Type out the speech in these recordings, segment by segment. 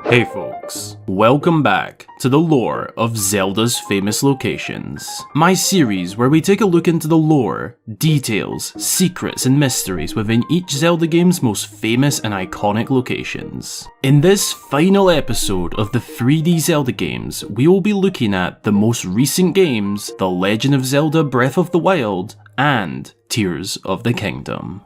Hey folks, welcome back to the lore of Zelda's famous locations, my series where we take a look into the lore, details, secrets and mysteries within each Zelda game's most famous and iconic locations. In this final episode of the 3D Zelda games, we will be looking at the most recent games, The Legend of Zelda Breath of the Wild and Tears of the Kingdom.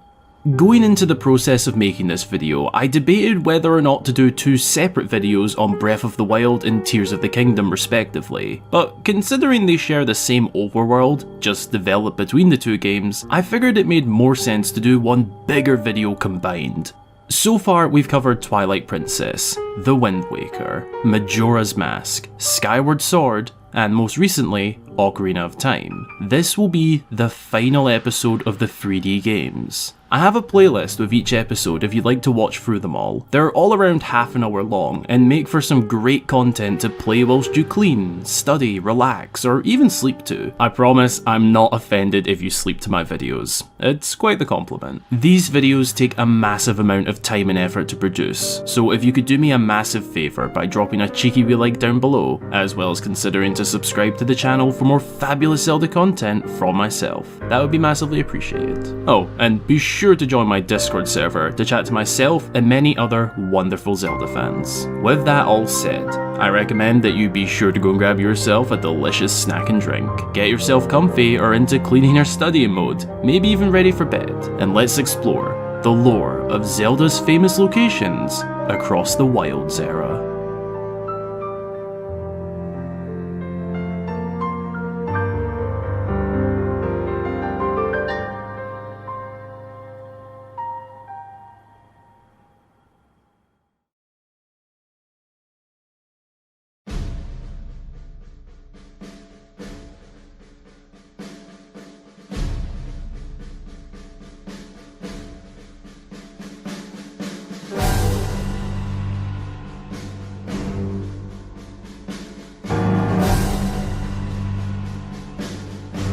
Going into the process of making this video, I debated whether or not to do two separate videos on Breath of the Wild and Tears of the Kingdom respectively, but considering they share the same overworld, just developed between the two games, I figured it made more sense to do one bigger video combined. So far we've covered Twilight Princess, The Wind Waker, Majora's Mask, Skyward Sword, and most recently, Ocarina of Time. This will be the final episode of the 3D games. I have a playlist with each episode if you'd like to watch through them all. They're all around half an hour long and make for some great content to play whilst you clean, study, relax, or even sleep to. I promise I'm not offended if you sleep to my videos. It's quite the compliment. These videos take a massive amount of time and effort to produce, so if you could do me a massive favour by dropping a cheeky wee like down below, as well as considering to subscribe to the channel for more fabulous Zelda content from myself, that would be massively appreciated. Oh, and be sure to join my Discord server to chat to myself and many other wonderful Zelda fans. With that all said, I recommend that you be sure to go and grab yourself a delicious snack and drink, get yourself comfy or into cleaning or studying mode, maybe even ready for bed, and let's explore the lore of Zelda's famous locations across the Wilds era.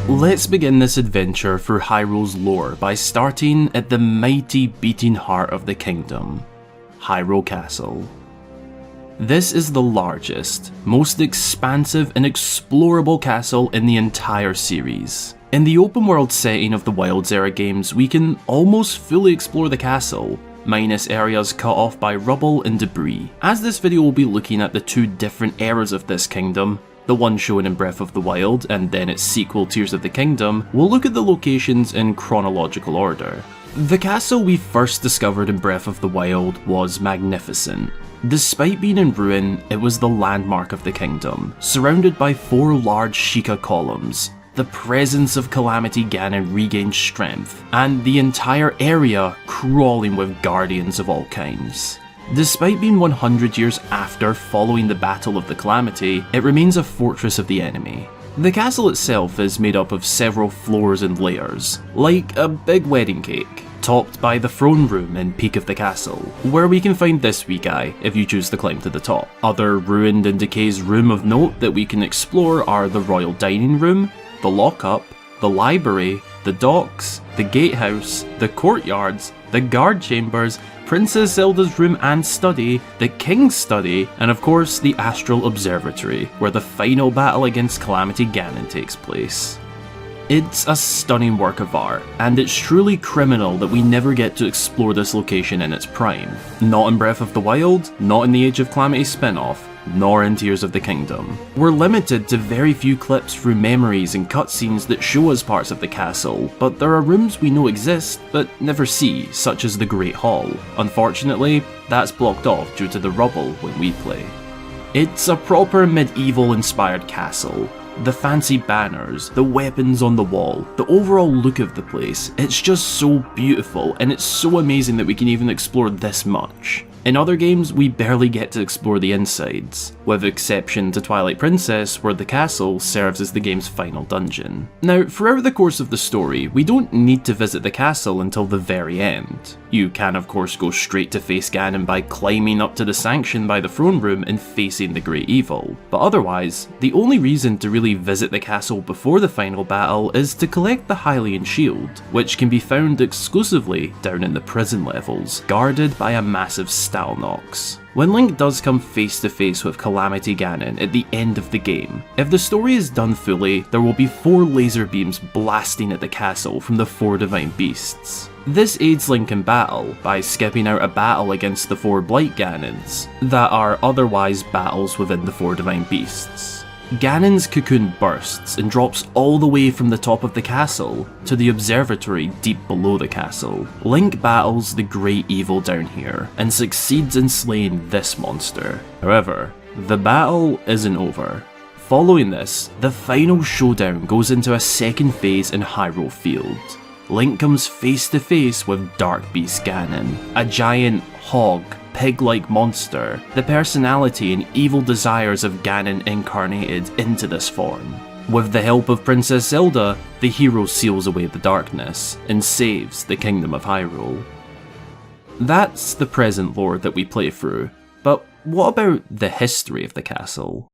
Let's begin this adventure through Hyrule's lore by starting at the mighty beating heart of the kingdom, Hyrule Castle. This is the largest, most expansive and explorable castle in the entire series. In the open world setting of the Wilds era games, we can almost fully explore the castle, minus areas cut off by rubble and debris. As this video will be looking at the two different eras of this kingdom, the one shown in Breath of the Wild and then its sequel Tears of the Kingdom, we'll look at the locations in chronological order. The castle we first discovered in Breath of the Wild was magnificent. Despite being in ruin, it was the landmark of the kingdom, surrounded by four large Sheikah columns. The presence of Calamity Ganon regained strength, and the entire area crawling with guardians of all kinds. Despite being 100 years after following the Battle of the Calamity, it remains a fortress of the enemy. The castle itself is made up of several floors and layers, like a big wedding cake, topped by the throne room and peak of the castle, where we can find this wee guy if you choose to climb to the top. Other ruined and decayed rooms of note that we can explore are the royal dining room, the lockup, the library, the docks, the gatehouse, the courtyards, the guard chambers, Princess Zelda's room and study, the King's study, and of course the Astral Observatory, where the final battle against Calamity Ganon takes place. It's a stunning work of art, and it's truly criminal that we never get to explore this location in its prime. Not in Breath of the Wild, not in the Age of Calamity spin-off, nor in Tears of the Kingdom. We're limited to very few clips through memories and cutscenes that show us parts of the castle, but there are rooms we know exist but never see, such as the Great Hall. Unfortunately, that's blocked off due to the rubble when we play. It's a proper medieval-inspired castle. The fancy banners, the weapons on the wall, the overall look of the place, it's just so beautiful and it's so amazing that we can even explore this much. In other games, we barely get to explore the insides, with exception to Twilight Princess, where the castle serves as the game's final dungeon. Now, throughout the course of the story, we don't need to visit the castle until the very end. You can of course go straight to face Ganon by climbing up to the Sanction by the throne room and facing the Great Evil, but otherwise, the only reason to really visit the castle before the final battle is to collect the Hylian shield, which can be found exclusively down in the prison levels, guarded by a massive Stalnox. When Link does come face to face with Calamity Ganon at the end of the game, if the story is done fully, there will be 4 laser beams blasting at the castle from the 4 divine beasts. This aids Link in battle by skipping out a battle against the 4 Blight Ganons that are otherwise battles within the 4 divine beasts. Ganon's cocoon bursts and drops all the way from the top of the castle to the observatory deep below the castle. Link battles the Great Evil down here and succeeds in slaying this monster. However, the battle isn't over. Following this, the final showdown goes into a second phase in Hyrule Field. Link comes face to face with Dark Beast Ganon, a giant hog, pig-like monster, the personality and evil desires of Ganon incarnated into this form. With the help of Princess Zelda, the hero seals away the darkness and saves the Kingdom of Hyrule. That's the present lore that we play through, but what about the history of the castle?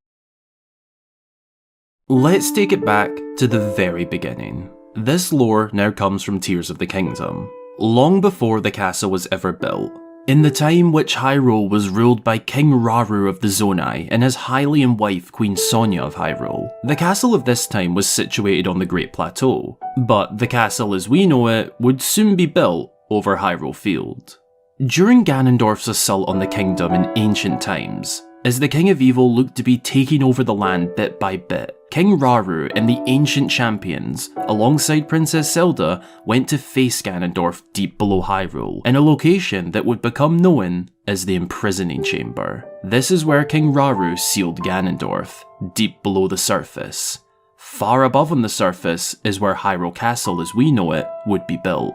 Let's take it back to the very beginning. This lore now comes from Tears of the Kingdom, long before the castle was ever built. In the time which Hyrule was ruled by King Rauru of the Zonai and his Hylian wife Queen Sonia of Hyrule, the castle of this time was situated on the Great Plateau, but the castle as we know it would soon be built over Hyrule Field. During Ganondorf's assault on the kingdom in ancient times, as the King of Evil looked to be taking over the land bit by bit, King Rauru and the ancient champions, alongside Princess Zelda, went to face Ganondorf deep below Hyrule, in a location that would become known as the Imprisoning Chamber. This is where King Rauru sealed Ganondorf, deep below the surface. Far above on the surface is where Hyrule Castle as we know it would be built.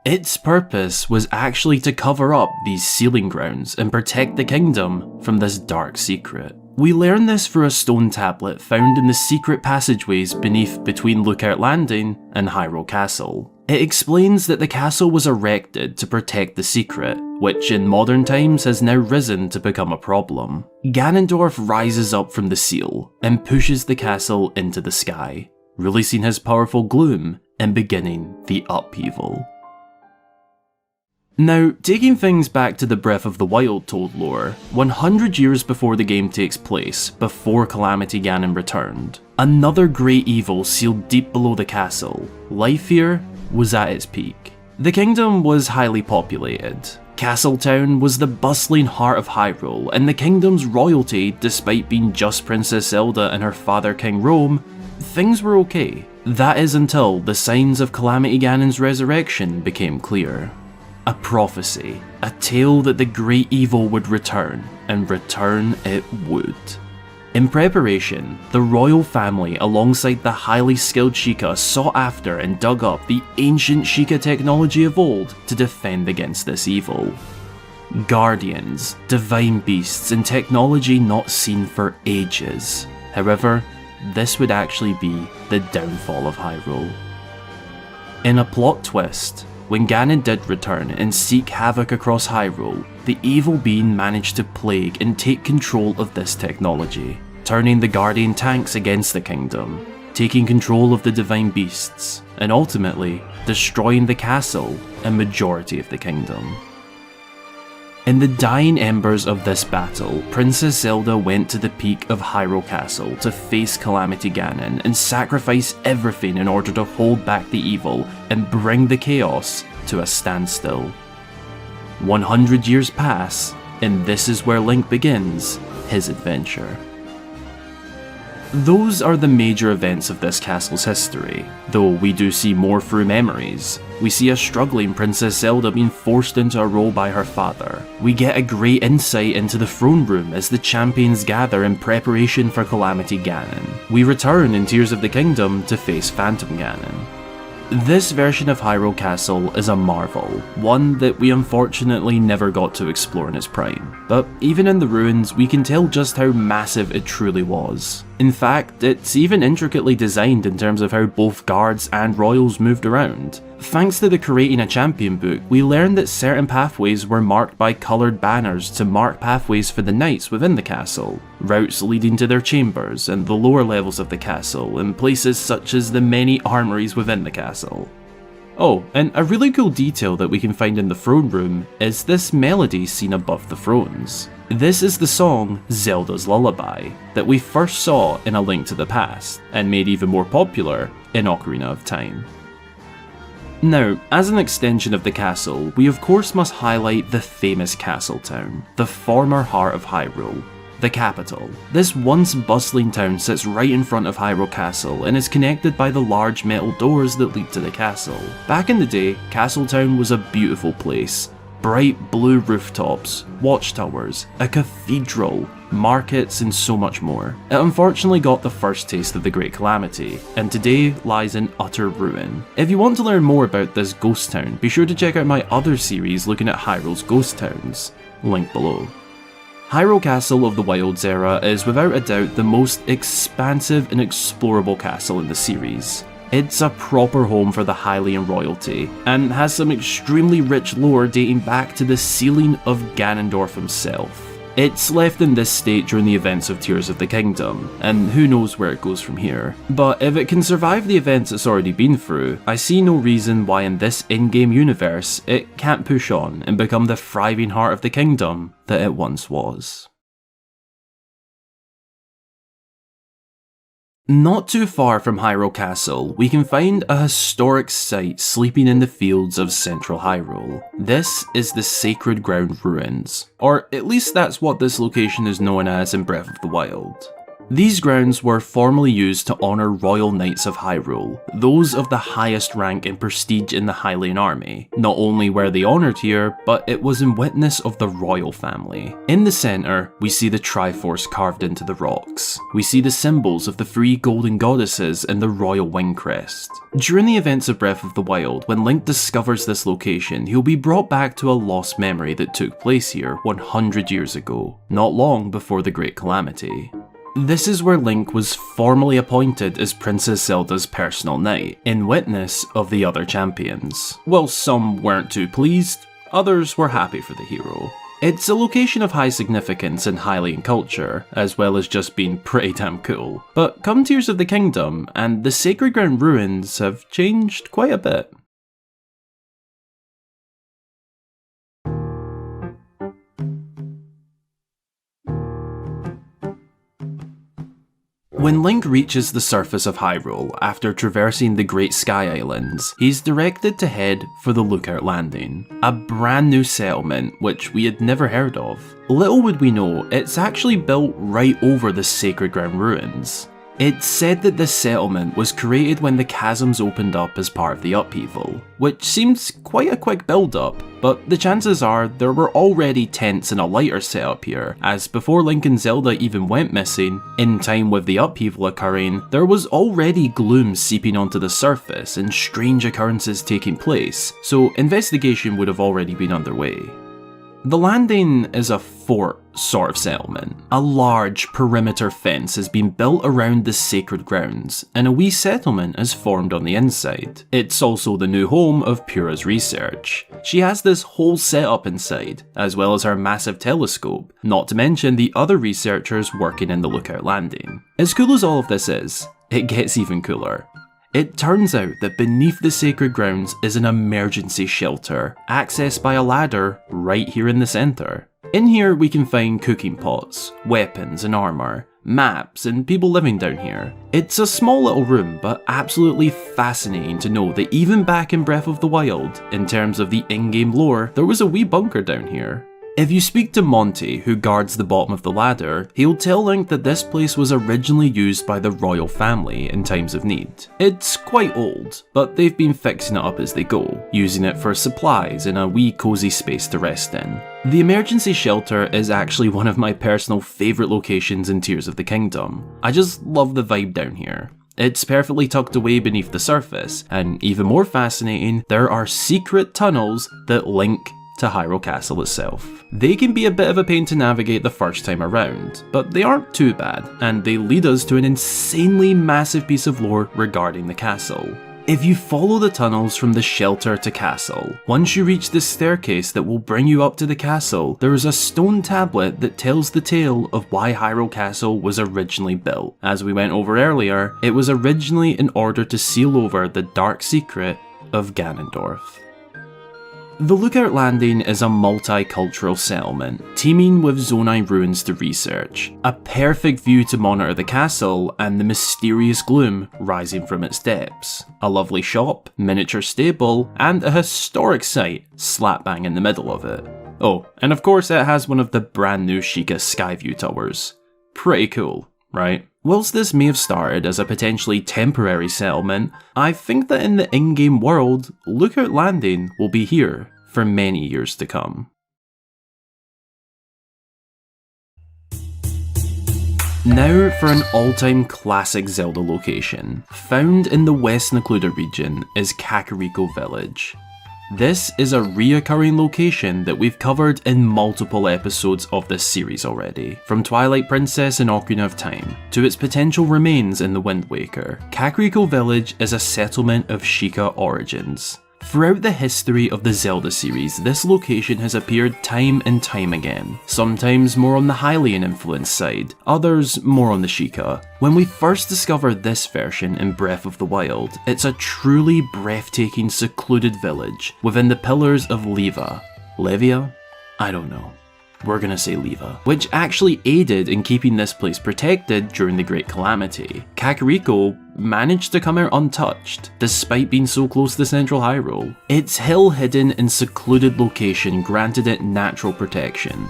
Its purpose was actually to cover up these sealing grounds and protect the kingdom from this dark secret. We learn this through a stone tablet found in the secret passageways beneath between Lookout Landing and Hyrule Castle. It explains that the castle was erected to protect the secret, which in modern times has now risen to become a problem. Ganondorf rises up from the seal and pushes the castle into the sky, releasing his powerful gloom and beginning the upheaval. Now, taking things back to the Breath of the Wild told lore, 100 years before the game takes place, before Calamity Ganon returned, another great evil sealed deep below the castle. Life here was at its peak. The kingdom was highly populated. Castletown was the bustling heart of Hyrule, and the kingdom's royalty, despite being just Princess Zelda and her father King Rome, things were okay. That is until the signs of Calamity Ganon's resurrection became clear. A prophecy, a tale that the great evil would return, and return it would. In preparation, the royal family alongside the highly skilled Sheikah sought after and dug up the ancient Sheikah technology of old to defend against this evil. Guardians, divine beasts, and technology not seen for ages. However, this would actually be the downfall of Hyrule. In a plot twist, when Ganon did return and seek havoc across Hyrule, the evil being managed to plague and take control of this technology, turning the Guardian tanks against the kingdom, taking control of the divine beasts, and ultimately destroying the castle and majority of the kingdom. In the dying embers of this battle, Princess Zelda went to the peak of Hyrule Castle to face Calamity Ganon and sacrifice everything in order to hold back the evil and bring the chaos to a standstill. 100 years pass, and this is where Link begins his adventure. Those are the major events of this castle's history, though we do see more through memories. We see a struggling Princess Zelda being forced into a role by her father. We get a great insight into the throne room as the champions gather in preparation for Calamity Ganon. We return in Tears of the Kingdom to face Phantom Ganon. This version of Hyrule Castle is a marvel, one that we unfortunately never got to explore in its prime. But even in the ruins, we can tell just how massive it truly was. In fact, it's even intricately designed in terms of how both guards and royals moved around. Thanks to the Creating a Champion book, we learned that certain pathways were marked by coloured banners to mark pathways for the knights within the castle, routes leading to their chambers and the lower levels of the castle, and places such as the many armories within the castle. Oh, and a really cool detail that we can find in the throne room is this melody seen above the thrones. This is the song Zelda's Lullaby that we first saw in A Link to the Past, and made even more popular in Ocarina of Time. Now, as an extension of the castle, we of course must highlight the famous castle town, the former heart of Hyrule, the capital. This once bustling town sits right in front of Hyrule Castle and is connected by the large metal doors that lead to the castle. Back in the day, Castletown was a beautiful place. Bright blue rooftops, watchtowers, a cathedral, markets, and so much more. It unfortunately got the first taste of the Great Calamity, and today lies in utter ruin. If you want to learn more about this ghost town, be sure to check out my other series looking at Hyrule's ghost towns, link below. Hyrule Castle of the Wilds era is without a doubt the most expansive and explorable castle in the series. It's a proper home for the Hylian royalty, and has some extremely rich lore dating back to the sealing of Ganondorf himself. It's left in this state during the events of Tears of the Kingdom, and who knows where it goes from here. But if it can survive the events it's already been through, I see no reason why in this in-game universe it can't push on and become the thriving heart of the kingdom that it once was. Not too far from Hyrule Castle, we can find a historic site sleeping in the fields of central Hyrule. This is the Sacred Ground Ruins, or at least that's what this location is known as in Breath of the Wild. These grounds were formerly used to honour royal knights of Hyrule, those of the highest rank and prestige in the Hylian army. Not only were they honoured here, but it was in witness of the royal family. In the centre, we see the Triforce carved into the rocks. We see the symbols of the three golden goddesses and the royal wing crest. During the events of Breath of the Wild, when Link discovers this location, he'll be brought back to a lost memory that took place here 100 years ago, not long before the Great Calamity. This is where Link was formally appointed as Princess Zelda's personal knight, in witness of the other champions. While some weren't too pleased, others were happy for the hero. It's a location of high significance in Hylian culture, as well as just being pretty damn cool. But come Tears of the Kingdom, and the Sacred Ground Ruins have changed quite a bit. When Link reaches the surface of Hyrule after traversing the Great Sky Islands, he's directed to head for the Lookout Landing, a brand new settlement which we had never heard of. Little would we know, it's actually built right over the Sacred Ground Ruins. It's said that this settlement was created when the chasms opened up as part of the upheaval, which seems quite a quick build-up, but the chances are there were already tents and a lighter setup here, as before Link and Zelda even went missing, in time with the upheaval occurring, there was already gloom seeping onto the surface and strange occurrences taking place, so investigation would have already been underway. The landing is a fort sort of settlement. A large perimeter fence has been built around the sacred grounds, and a wee settlement is formed on the inside. It's also the new home of Pura's research. She has this whole setup inside, as well as her massive telescope, not to mention the other researchers working in the Lookout Landing. As cool as all of this is, it gets even cooler. It turns out that beneath the sacred grounds is an emergency shelter, accessed by a ladder right here in the centre. In here we can find cooking pots, weapons and armour, maps and people living down here. It's a small little room, but absolutely fascinating to know that even back in Breath of the Wild, in terms of the in-game lore, there was a wee bunker down here. If you speak to Monty, who guards the bottom of the ladder, he'll tell Link that this place was originally used by the royal family in times of need. It's quite old, but they've been fixing it up as they go, using it for supplies and a wee cosy space to rest in. The emergency shelter is actually one of my personal favourite locations in Tears of the Kingdom. I just love the vibe down here. It's perfectly tucked away beneath the surface, and even more fascinating, there are secret tunnels that link to Hyrule Castle itself. They can be a bit of a pain to navigate the first time around, but they aren't too bad, and they lead us to an insanely massive piece of lore regarding the castle. If you follow the tunnels from the shelter to castle, once you reach the staircase that will bring you up to the castle, there is a stone tablet that tells the tale of why Hyrule Castle was originally built. As we went over earlier, it was originally in order to seal over the dark secret of Ganondorf. The Lookout Landing is a multicultural settlement, teeming with Zonai Ruins to research, a perfect view to monitor the castle and the mysterious gloom rising from its depths, a lovely shop, miniature stable, and a historic site slap bang in the middle of it. Oh, and of course it has one of the brand new Sheikah Skyview towers. Pretty cool, right? Whilst this may have started as a potentially temporary settlement, I think that in the in-game world, Lookout Landing will be here for many years to come. Now for an all-time classic Zelda location. Found in the West Necluda region is Kakariko Village. This is a reoccurring location that we've covered in multiple episodes of this series already. From Twilight Princess and Ocarina of Time, to its potential remains in the Wind Waker, Kakariko Village is a settlement of Sheikah origins. Throughout the history of the Zelda series, this location has appeared time and time again, sometimes more on the Hylian influence side, others more on the Sheikah. When we first discovered this version in Breath of the Wild, it's a truly breathtaking secluded village within the pillars of Leva. Levia? I don't know. We're gonna say Leva, which actually aided in keeping this place protected during the Great Calamity. Kakariko managed to come out untouched, despite being so close to central Hyrule. Its hill-hidden and secluded location granted it natural protection.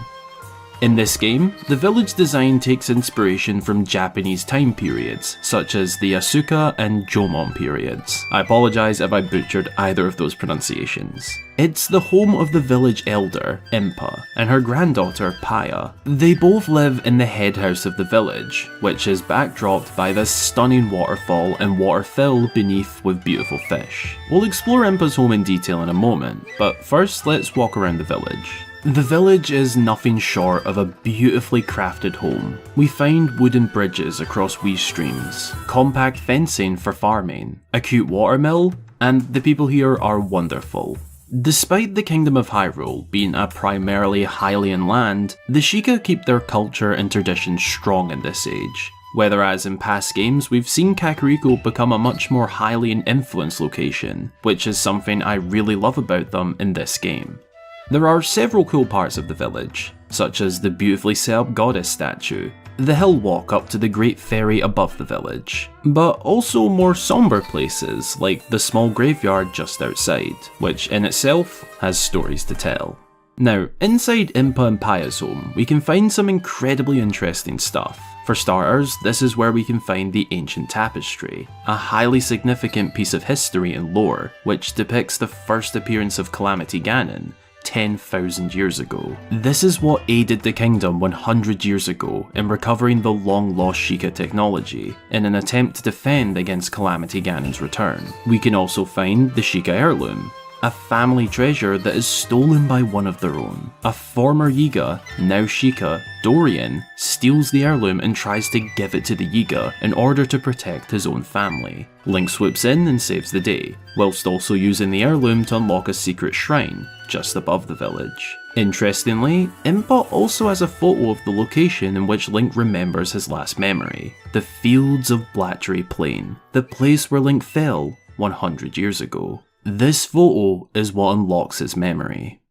In this game, the village design takes inspiration from Japanese time periods, such as the Asuka and Jomon periods. I apologise if I butchered either of those pronunciations. It's the home of the village elder, Impa, and her granddaughter, Paya. They both live in the head house of the village, which is backdropped by this stunning waterfall and waterfill beneath with beautiful fish. We'll explore Impa's home in detail in a moment, but first let's walk around the village. The village is nothing short of a beautifully crafted home. We find wooden bridges across wee streams, compact fencing for farming, a cute watermill, and the people here are wonderful. Despite the Kingdom of Hyrule being a primarily Hylian land, the Sheikah keep their culture and traditions strong in this age. Whereas in past games we've seen Kakariko become a much more Hylian influenced location, which is something I really love about them in this game. There are several cool parts of the village, such as the beautifully set up goddess statue, the hill walk up to the great ferry above the village, but also more somber places like the small graveyard just outside, which in itself has stories to tell. Now, inside Impa and Paya's home, we can find some incredibly interesting stuff. For starters, this is where we can find the ancient tapestry, a highly significant piece of history and lore, which depicts the first appearance of Calamity Ganon 10,000 years ago. This is what aided the kingdom 100 years ago in recovering the long-lost Sheikah technology in an attempt to defend against Calamity Ganon's return. We can also find the Sheikah heirloom, a family treasure that is stolen by one of their own. A former Yiga, now Sheikah, Dorian, steals the heirloom and tries to give it to the Yiga in order to protect his own family. Link swoops in and saves the day, whilst also using the heirloom to unlock a secret shrine just above the village. Interestingly, Impa also has a photo of the location in which Link remembers his last memory, the fields of Blatchery Plain, the place where Link fell 100 years ago. This photo is what unlocks his memory.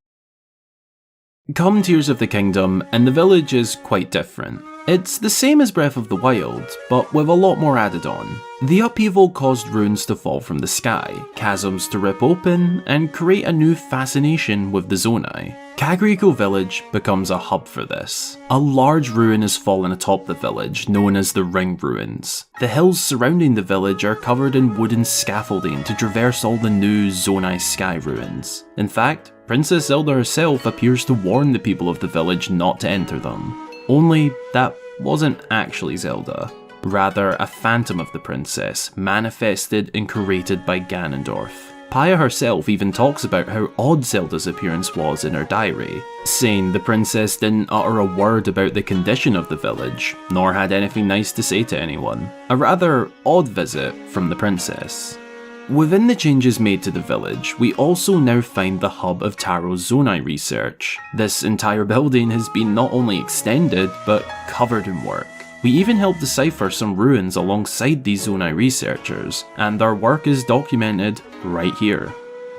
Come Tears of the Kingdom, and the village is quite different. It's the same as Breath of the Wild, but with a lot more added on. The upheaval caused ruins to fall from the sky, chasms to rip open, and create a new fascination with the Zonai. Kakariko Village becomes a hub for this. A large ruin has fallen atop the village, known as the Ring Ruins. The hills surrounding the village are covered in wooden scaffolding to traverse all the new Zonai Sky ruins. In fact, Princess Zelda herself appears to warn the people of the village not to enter them. Only that wasn't actually Zelda. rather a phantom of the princess, manifested and created by Ganondorf. Paya herself even talks about how odd Zelda's appearance was in her diary, saying the princess didn't utter a word about the condition of the village, nor had anything nice to say to anyone. A rather odd visit from the princess. Within the changes made to the village, we also now find the hub of Taro's Zonai research. This entire building has been not only extended, but covered in work. We even helped decipher some ruins alongside these Zonai researchers, and their work is documented right here.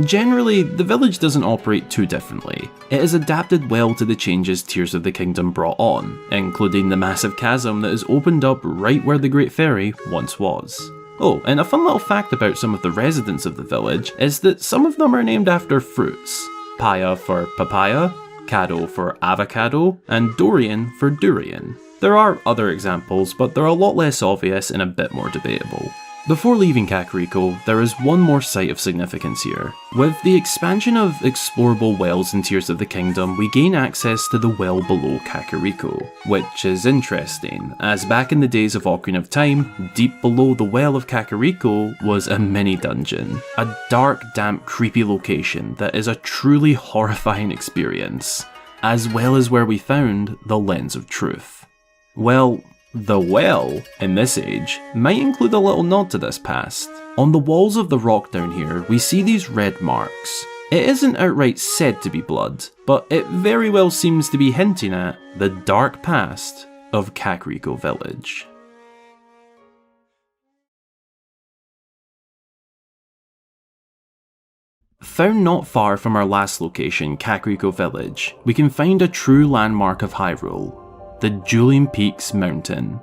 Generally, the village doesn't operate too differently. It has adapted well to the changes Tears of the Kingdom brought on, including the massive chasm that has opened up right where the Great Ferry once was. Oh, and a fun little fact about some of the residents of the village is that some of them are named after fruits. Paya for papaya, Kado for avocado, and Dorian for durian. There are other examples, but they're a lot less obvious and a bit more debatable. Before leaving Kakariko, there is one more site of significance here. With the expansion of explorable wells in Tears of the Kingdom, we gain access to the well below Kakariko, which is interesting, as back in the days of Ocarina of Time, deep below the well of Kakariko was a mini dungeon. A dark, damp, creepy location that is a truly horrifying experience, as well as where we found the Lens of Truth. Well, the well, in this age, might include a little nod to this past. On the walls of the rock down here, we see these red marks. It isn't outright said to be blood, but it very well seems to be hinting at the dark past of Kakariko Village. Found not far from our last location, Kakariko Village, we can find a true landmark of Hyrule. The Duelling Peaks mountain.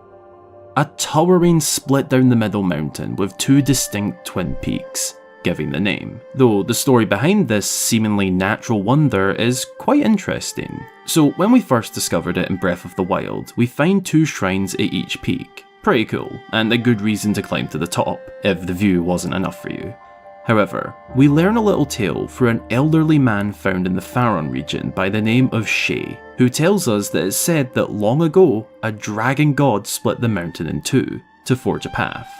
A towering split down the middle mountain with two distinct twin peaks, giving the name. Though the story behind this seemingly natural wonder is quite interesting. So when we first discovered it in Breath of the Wild, we find two shrines at each peak. Pretty cool, and a good reason to climb to the top, if the view wasn't enough for you. However, we learn a little tale through an elderly man found in the Faron region by the name of Shay, who tells us that it's said that long ago, a dragon god split the mountain in two to forge a path.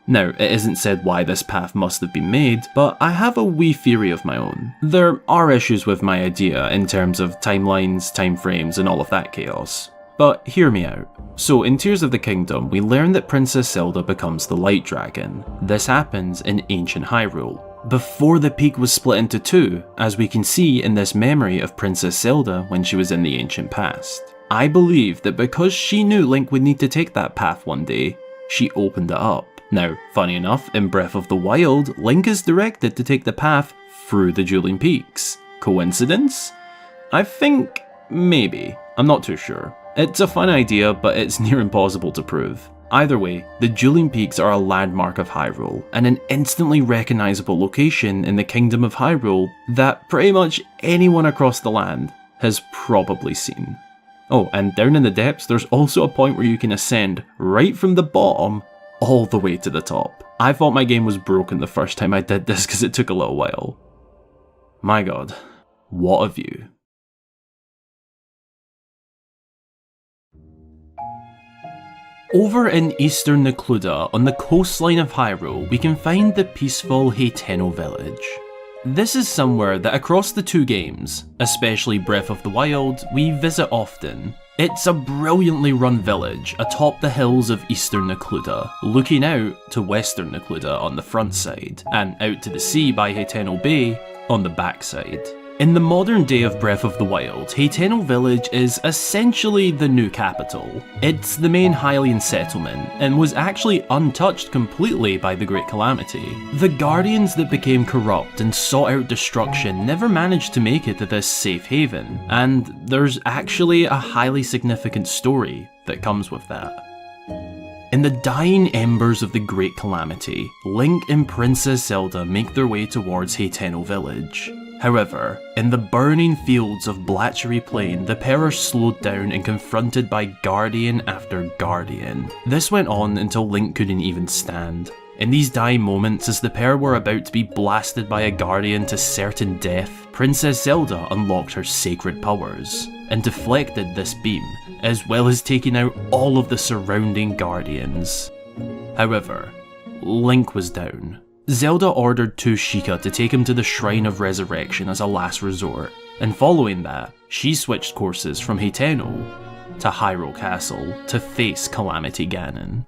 Now, it isn't said why this path must have been made, but I have a wee theory of my own. There are issues with my idea in terms of timelines, timeframes, and all of that chaos. But hear me out. So in Tears of the Kingdom, we learn that Princess Zelda becomes the Light Dragon. This happens in ancient Hyrule, before the peak was split into two, as we can see in this memory of Princess Zelda when she was in the ancient past. I believe that because she knew Link would need to take that path one day, she opened it up. Now, funny enough, in Breath of the Wild, Link is directed to take the path through the Dueling Peaks. Coincidence? I think maybe. I'm not too sure. It's a fun idea, but it's near impossible to prove. Either way, the Dueling Peaks are a landmark of Hyrule, and an instantly recognisable location in the Kingdom of Hyrule that pretty much anyone across the land has probably seen. Oh, and down in the depths, there's also a point where you can ascend right from the bottom all the way to the top. I thought my game was broken the first time I did this because it took a little while. My god, what a view. Over in eastern Necluda, on the coastline of Hyrule, we can find the peaceful Hateno Village. This is somewhere that across the two games, especially Breath of the Wild, we visit often. It's a brilliantly run village atop the hills of eastern Necluda, looking out to western Necluda on the front side, and out to the sea by Hateno Bay on the back side. In the modern day of Breath of the Wild, Hateno Village is essentially the new capital. It's the main Hylian settlement, and was actually untouched completely by the Great Calamity. The Guardians that became corrupt and sought out destruction never managed to make it to this safe haven, and there's actually a highly significant story that comes with that. In the dying embers of the Great Calamity, Link and Princess Zelda make their way towards Hateno Village. However, in the burning fields of Blatchery Plain, the pair are slowed down and confronted by Guardian after Guardian. This went on until Link couldn't even stand. In these dying moments, as the pair were about to be blasted by a Guardian to certain death, Princess Zelda unlocked her sacred powers and deflected this beam, as well as taking out all of the surrounding guardians. However, Link was down. Zelda ordered two Sheikah to take him to the Shrine of Resurrection as a last resort, and following that, she switched courses from Hateno to Hyrule Castle to face Calamity Ganon.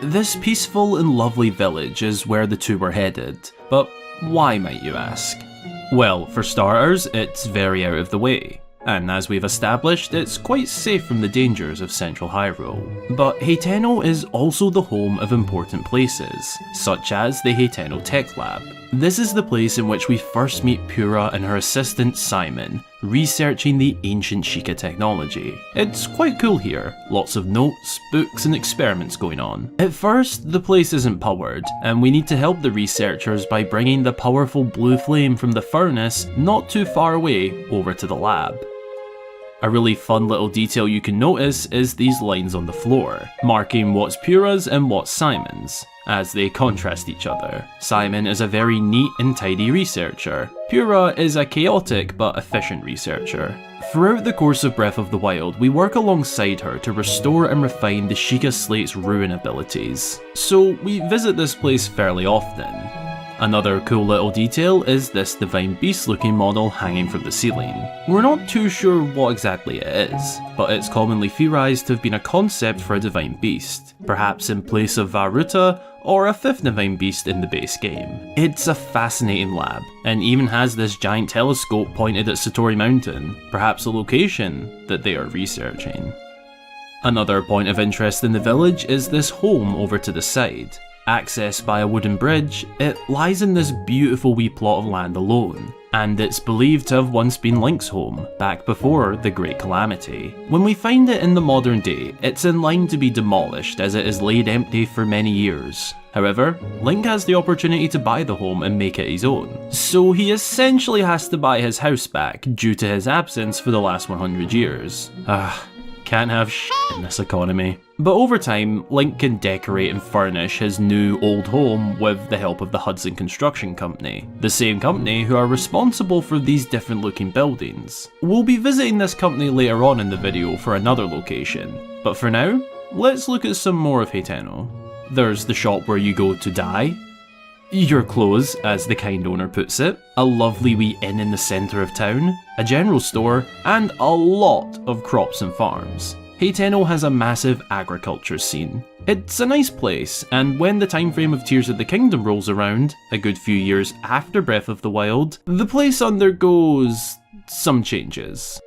This peaceful and lovely village is where the two were headed, but why, might you ask? Well, for starters, it's very out of the way, and as we've established, it's quite safe from the dangers of Central Hyrule. But Hateno is also the home of important places, such as the Hateno Tech Lab. This is the place in which we first meet Pura and her assistant Simon, researching the ancient Sheikah technology. It's quite cool here, lots of notes, books and experiments going on. At first, the place isn't powered, and we need to help the researchers by bringing the powerful blue flame from the furnace not too far away over to the lab. A really fun little detail you can notice is these lines on the floor, marking what's Pura's and what's Simon's, as they contrast each other. Simon is a very neat and tidy researcher. Pura is a chaotic but efficient researcher. Throughout the course of Breath of the Wild, we work alongside her to restore and refine the Sheikah Slate's ruin abilities, so we visit this place fairly often. Another cool little detail is this Divine Beast looking model hanging from the ceiling. We're not too sure what exactly it is, but it's commonly theorized to have been a concept for a Divine Beast, perhaps in place of Varuta or a fifth Divine Beast in the base game. It's a fascinating lab, and even has this giant telescope pointed at Satori Mountain, perhaps a location that they are researching. Another point of interest in the village is this home over to the side. Accessed by a wooden bridge, it lies in this beautiful wee plot of land alone, and it's believed to have once been Link's home, back before the Great Calamity. When we find it in the modern day, it's in line to be demolished as it is laid empty for many years. However, Link has the opportunity to buy the home and make it his own, so he essentially has to buy his house back due to his absence for the last 100 years. Can't have shit in this economy. But over time, Link can decorate and furnish his new old home with the help of the Hudson Construction Company, the same company who are responsible for these different looking buildings. We'll be visiting this company later on in the video for another location, but for now, let's look at some more of Hateno. There's the shop where you go to die, your clothes, as the kind owner puts it, a lovely wee inn in the centre of town, a general store, and a lot of crops and farms. Hateno has a massive agriculture scene. It's a nice place, and when the time frame of Tears of the Kingdom rolls around, a good few years after Breath of the Wild, the place undergoes some changes.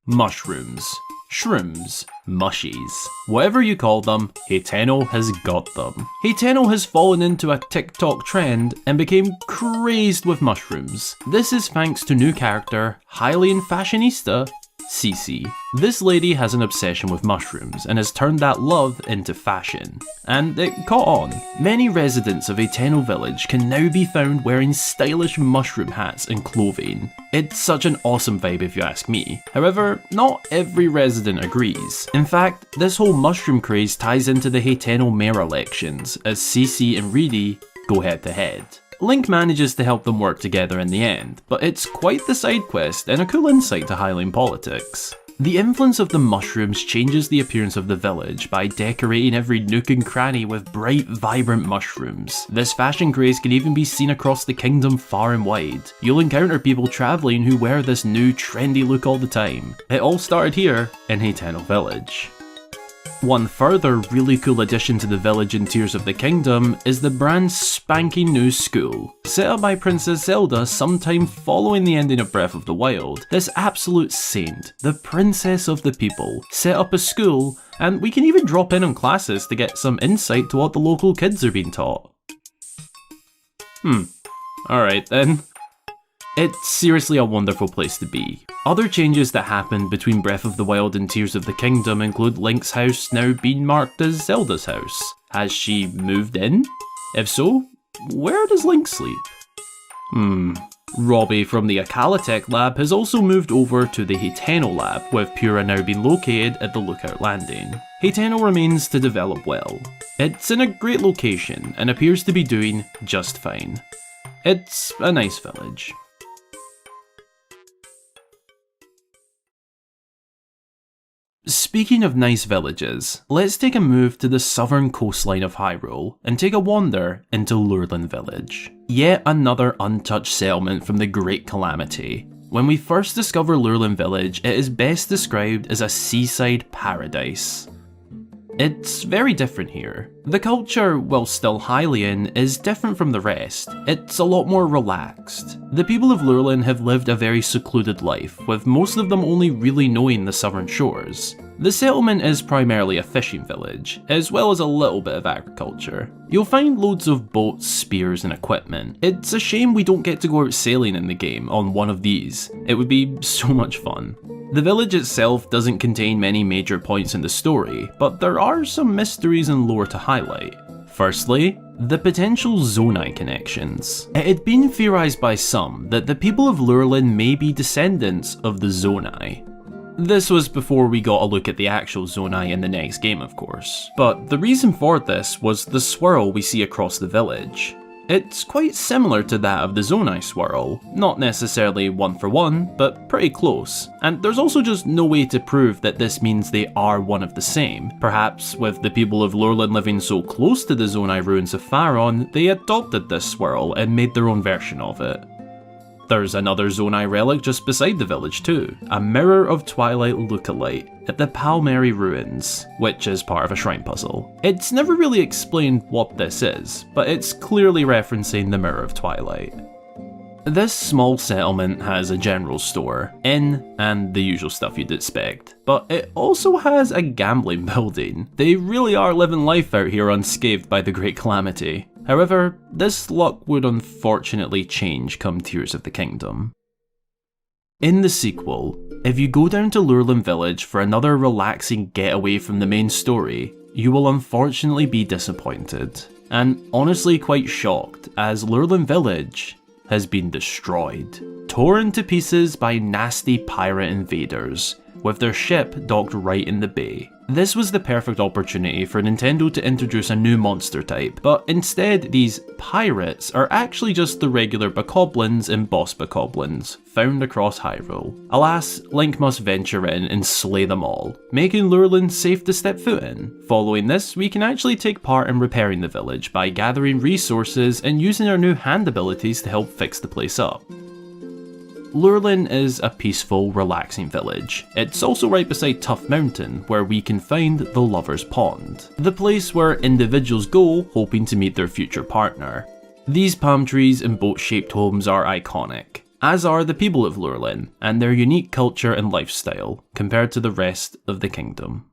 Mushrooms. Shrooms, mushies, whatever you call them, Hateno has got them. Hateno has fallen into a TikTok trend and became crazed with mushrooms. This is thanks to new character, Hylian fashionista, Cece. This lady has an obsession with mushrooms and has turned that love into fashion. And it caught on. Many residents of Hateno Village can now be found wearing stylish mushroom hats and clothing. It's such an awesome vibe if you ask me. However, not every resident agrees. In fact, this whole mushroom craze ties into the Hateno mayor elections, as Cece and Reedy go head to head. Link manages to help them work together in the end, but it's quite the side quest and a cool insight to Hylian politics. The influence of the mushrooms changes the appearance of the village by decorating every nook and cranny with bright, vibrant mushrooms. This fashion craze can even be seen across the kingdom far and wide. You'll encounter people travelling who wear this new trendy look all the time. It all started here in Hateno Village. One further really cool addition to the village in Tears of the Kingdom is the brand spanking new school. Set up by Princess Zelda sometime following the ending of Breath of the Wild, this absolute saint, the princess of the people, set up a school, and we can even drop in on classes to get some insight to what the local kids are being taught. Alright then. It's seriously a wonderful place to be. Other changes that happened between Breath of the Wild and Tears of the Kingdom include Link's house now being marked as Zelda's house. Has she moved in? If so, where does Link sleep? Robbie from the Akalatech lab has also moved over to the Hateno lab, with Pura now being located at the Lookout Landing. Hateno remains to develop well. It's in a great location and appears to be doing just fine. It's a nice village. Speaking of nice villages, let's take a move to the southern coastline of Hyrule and take a wander into Lurelin Village. Yet another untouched settlement from the Great Calamity. When we first discover Lurelin Village, it is best described as a seaside paradise. It's very different here. The culture, while still Hylian, is different from the rest. It's a lot more relaxed. The people of Lurelin have lived a very secluded life, with most of them only really knowing the southern shores. The settlement is primarily a fishing village, as well as a little bit of agriculture. You'll find loads of boats, spears and equipment. It's a shame we don't get to go out sailing in the game on one of these. It would be so much fun. The village itself doesn't contain many major points in the story, but there are some mysteries and lore to highlight. Firstly, the potential Zonai connections. It had been theorized by some that the people of Lurelin may be descendants of the Zonai. This was before we got a look at the actual Zonai in the next game, of course. But the reason for this was the swirl we see across the village. It's quite similar to that of the Zonai swirl, not necessarily one for one, but pretty close, and there's also just no way to prove that this means they are one of the same. Perhaps with the people of Lurelin living so close to the Zonai Ruins of Faron, they adopted this swirl and made their own version of it. There's another Zonai relic just beside the village too, a Mirror of Twilight lookalike at the Palmeri Ruins, which is part of a shrine puzzle. It's never really explained what this is, but it's clearly referencing the Mirror of Twilight. This small settlement has a general store, inn, and the usual stuff you'd expect, but it also has a gambling building. They really are living life out here unscathed by the Great Calamity. However, this luck would unfortunately change come Tears of the Kingdom. In the sequel, if you go down to Lurelin Village for another relaxing getaway from the main story, you will unfortunately be disappointed, and honestly quite shocked, as Lurelin Village has been destroyed, torn to pieces by nasty pirate invaders, with their ship docked right in the bay. This was the perfect opportunity for Nintendo to introduce a new monster type, but instead these pirates are actually just the regular bokoblins and boss bokoblins found across Hyrule. Alas, Link must venture in and slay them all, making Lurelin safe to step foot in. Following this, we can actually take part in repairing the village by gathering resources and using our new hand abilities to help fix the place up. Lurelin is a peaceful, relaxing village. It's also right beside Tough Mountain, where we can find the Lover's Pond, the place where individuals go hoping to meet their future partner. These palm trees and boat-shaped homes are iconic, as are the people of Lurelin and their unique culture and lifestyle compared to the rest of the kingdom.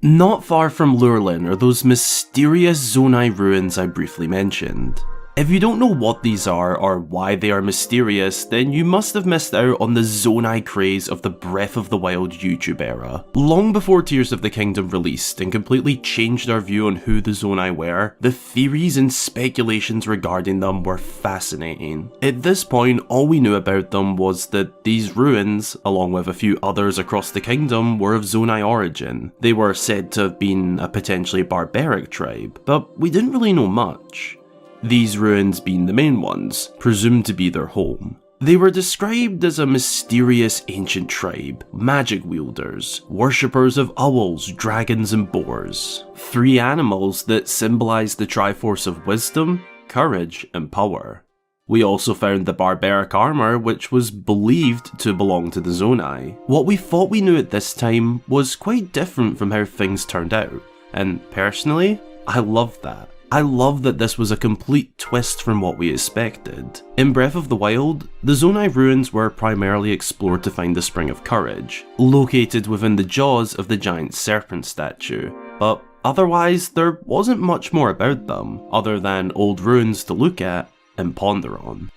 Not far from Lurelin are those mysterious Zonai Ruins I briefly mentioned. If you don't know what these are or why they are mysterious, then you must have missed out on the Zonai craze of the Breath of the Wild YouTube era. Long before Tears of the Kingdom released and completely changed our view on who the Zonai were, the theories and speculations regarding them were fascinating. At this point, all we knew about them was that these ruins, along with a few others across the kingdom, were of Zonai origin. They were said to have been a potentially barbaric tribe, but we didn't really know much. These ruins being the main ones, presumed to be their home. They were described as a mysterious ancient tribe, magic wielders, worshippers of owls, dragons and boars. Three animals that symbolise the Triforce of wisdom, courage and power. We also found the barbaric armour, which was believed to belong to the Zonai. What we thought we knew at this time was quite different from how things turned out, and personally, I loved that. I love that this was a complete twist from what we expected. In Breath of the Wild, the Zonai Ruins were primarily explored to find the Spring of Courage, located within the jaws of the giant serpent statue, but otherwise there wasn't much more about them, other than old ruins to look at and ponder on.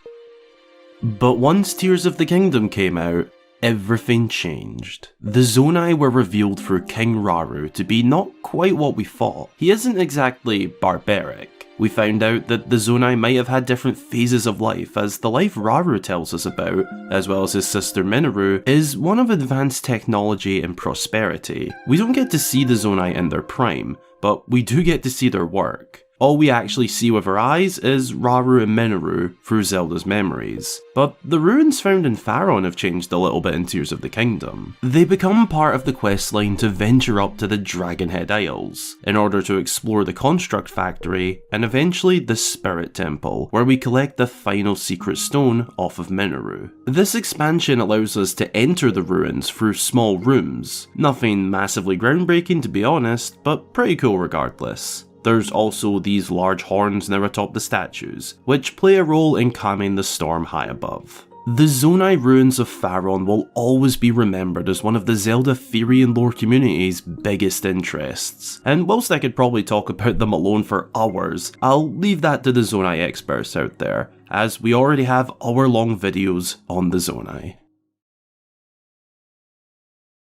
But once Tears of the Kingdom came out, everything changed. The Zonai were revealed through King Rauru to be not quite what we thought. He isn't exactly barbaric. We found out that the Zonai might have had different phases of life, as the life Rauru tells us about, as well as his sister Minoru, is one of advanced technology and prosperity. We don't get to see the Zonai in their prime, but we do get to see their work. All we actually see with our eyes is Rauru and Minoru through Zelda's memories, but the ruins found in Faron have changed a little bit in Tears of the Kingdom. They become part of the questline to venture up to the Dragonhead Isles, in order to explore the Construct Factory, and eventually the Spirit Temple, where we collect the final secret stone off of Minoru. This expansion allows us to enter the ruins through small rooms, nothing massively groundbreaking to be honest, but pretty cool regardless. There's also these large horns near atop the statues, which play a role in calming the storm high above. The Zonai Ruins of Faron will always be remembered as one of the Zelda theory and lore community's biggest interests, and whilst I could probably talk about them alone for hours, I'll leave that to the Zonai experts out there, as we already have hour-long videos on the Zonai.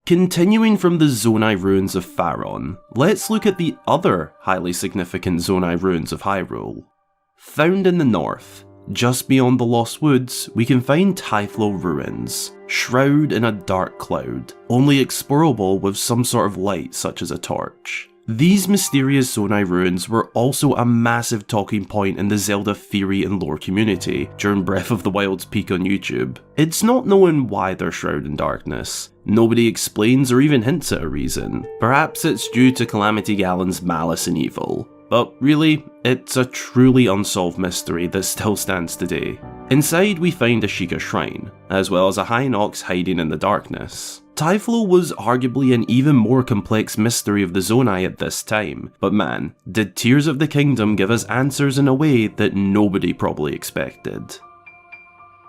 Continuing from the Zonai Ruins of Faron, let's look at the other highly significant Zonai Ruins of Hyrule. Found in the north, just beyond the Lost Woods, we can find Typhlo Ruins, shrouded in a dark cloud, only explorable with some sort of light such as a torch. These mysterious Zonai ruins were also a massive talking point in the Zelda theory and lore community during Breath of the Wild's peak on YouTube. It's not known why they're shrouded in darkness. Nobody explains or even hints at a reason. Perhaps it's due to Calamity Galen's malice and evil. But really, it's a truly unsolved mystery that still stands today. Inside we find a Sheikah shrine, as well as a Hinox hiding in the darkness. Typhlo was arguably an even more complex mystery of the Zonai at this time, but man, did Tears of the Kingdom give us answers in a way that nobody probably expected.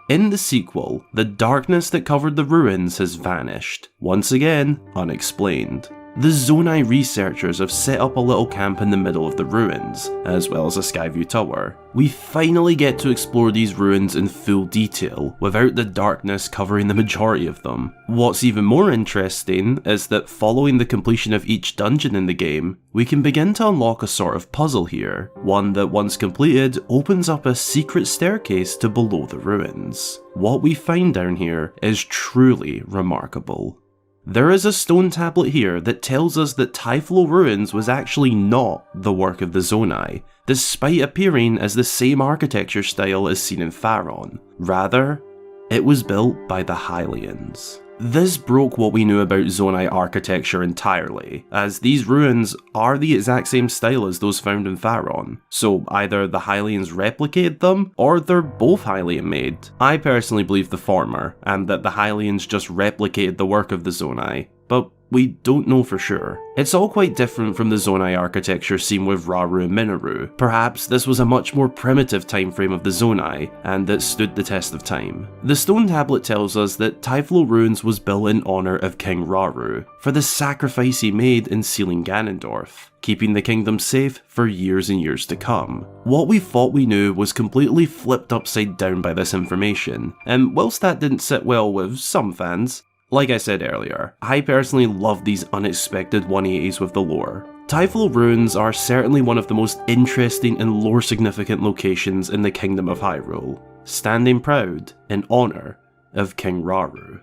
In the sequel, the darkness that covered the ruins has vanished, once again unexplained. The Zonai researchers have set up a little camp in the middle of the ruins, as well as a Skyview tower. We finally get to explore these ruins in full detail, without the darkness covering the majority of them. What's even more interesting is that following the completion of each dungeon in the game, we can begin to unlock a sort of puzzle here, one that once completed opens up a secret staircase to below the ruins. What we find down here is truly remarkable. There is a stone tablet here that tells us that Typhlo Ruins was actually not the work of the Zonai, despite appearing as the same architecture style as seen in Faron. Rather, it was built by the Hylians. This broke what we knew about Zonai architecture entirely, as these ruins are the exact same style as those found in Faron, so either the Hylians replicated them, or they're both Hylian made. I personally believe the former, and that the Hylians just replicated the work of the Zonai, but we don't know for sure. It's all quite different from the Zonai architecture seen with Rauru and Minoru. Perhaps this was a much more primitive time frame of the Zonai, and that stood the test of time. The stone tablet tells us that Typhlo Ruins was built in honour of King Rauru, for the sacrifice he made in sealing Ganondorf, keeping the kingdom safe for years and years to come. What we thought we knew was completely flipped upside down by this information, and whilst that didn't sit well with some fans, like I said earlier, I personally love these unexpected 180s with the lore. Typhlo Ruins are certainly one of the most interesting and lore significant locations in the Kingdom of Hyrule, standing proud in honour of King Rauru.